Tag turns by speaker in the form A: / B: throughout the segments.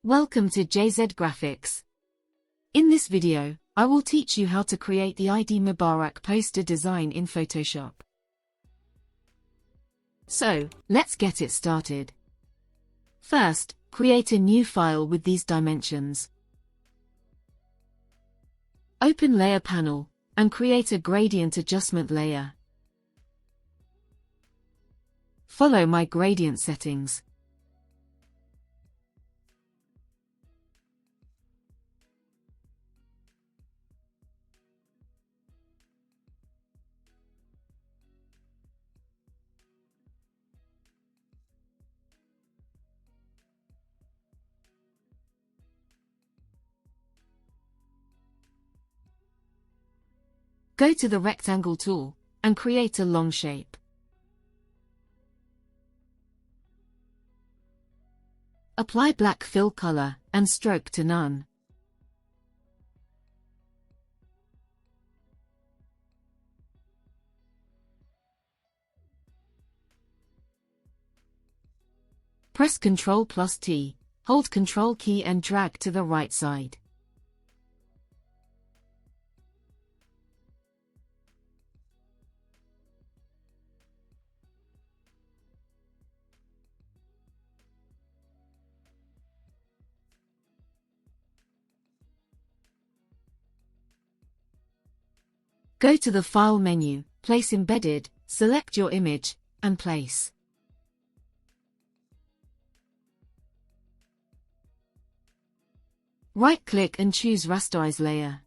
A: Welcome to jzgraphics. In this video, I will teach you how to create the Eid Mubarak poster design in Photoshop. So, let's get it started. First, create a new file with these dimensions. Open Layer panel, and create a gradient adjustment layer. Follow my gradient settings. Go to the rectangle tool, and create a long shape. Apply black fill color, and stroke to none. Press Ctrl+T, hold Ctrl key and drag to the right side. Go to the File menu, Place Embedded, select your image, and place. Right-click and choose Rasterize Layer.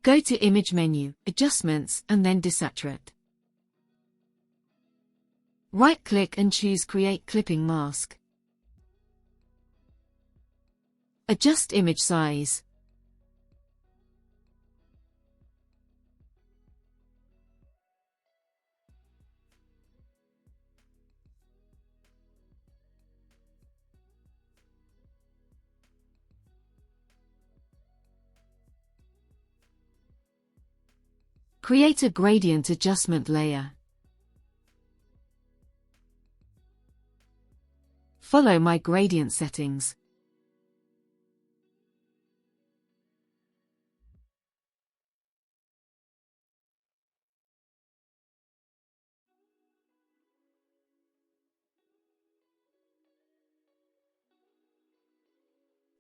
A: Go to Image menu, Adjustments, and then Desaturate. Right-click and choose Create Clipping Mask. Adjust image size. Create a gradient adjustment layer. Follow my gradient settings.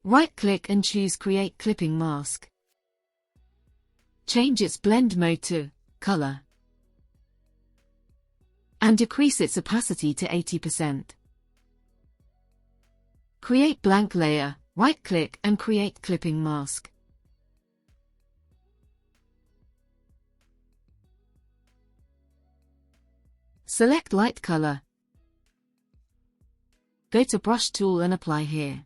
A: Right-click and choose Create Clipping Mask. Change its blend mode to color and decrease its opacity to 80%. Create blank layer, right-click and create clipping mask. Select light color. Go to brush tool and apply here.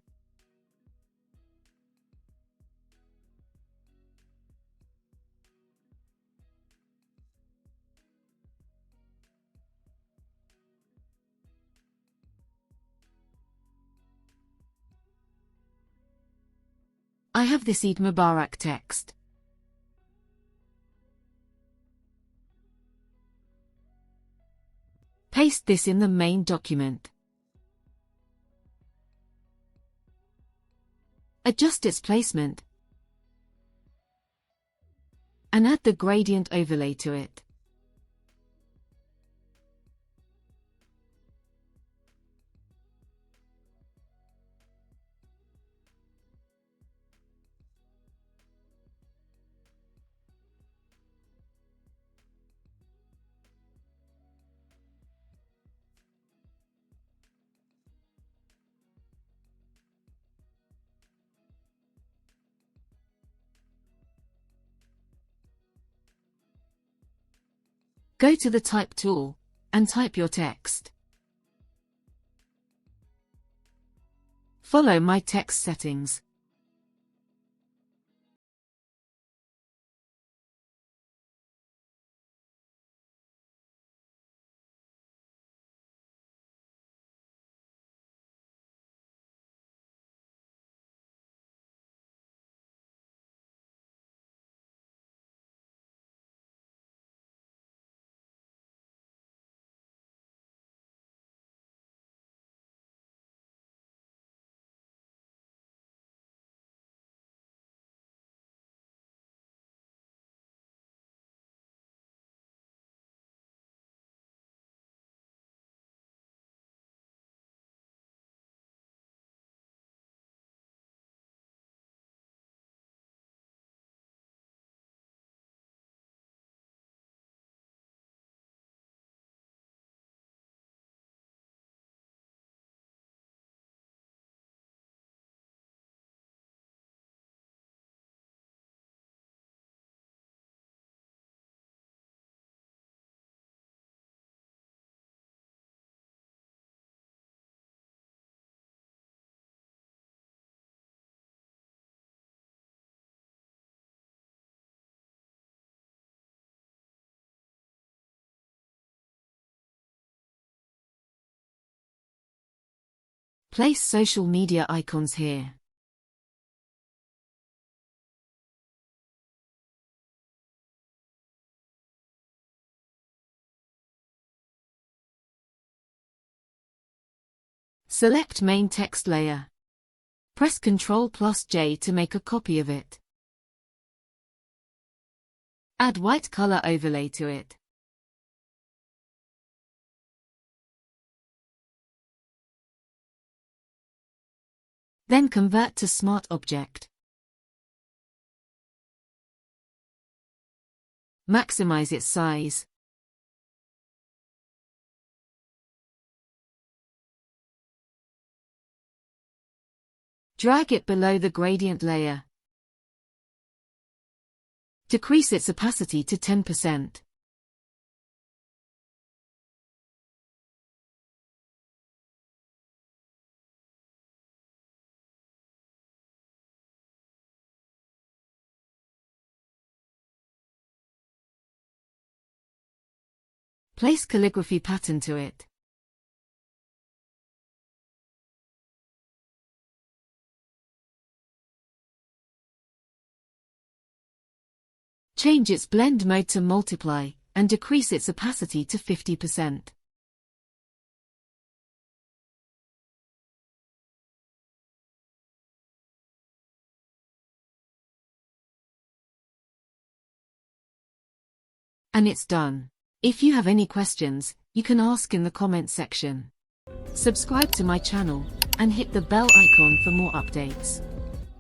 A: I have this Eid Mubarak text. Paste this in the main document. Adjust its placement. And add the gradient overlay to it. Go to the Type tool, and type your text. Follow my text settings. Place social media icons here. Select main text layer. Press Ctrl+J to make a copy of it. Add white color overlay to it. Then convert to Smart Object. Maximize its size. Drag it below the gradient layer. Decrease its opacity to 10%. Place calligraphy pattern to it. Change its blend mode to multiply, and decrease its opacity to 50%. And it's done. If you have any questions, you can ask in the comment section. Subscribe to my channel, and hit the bell icon for more updates.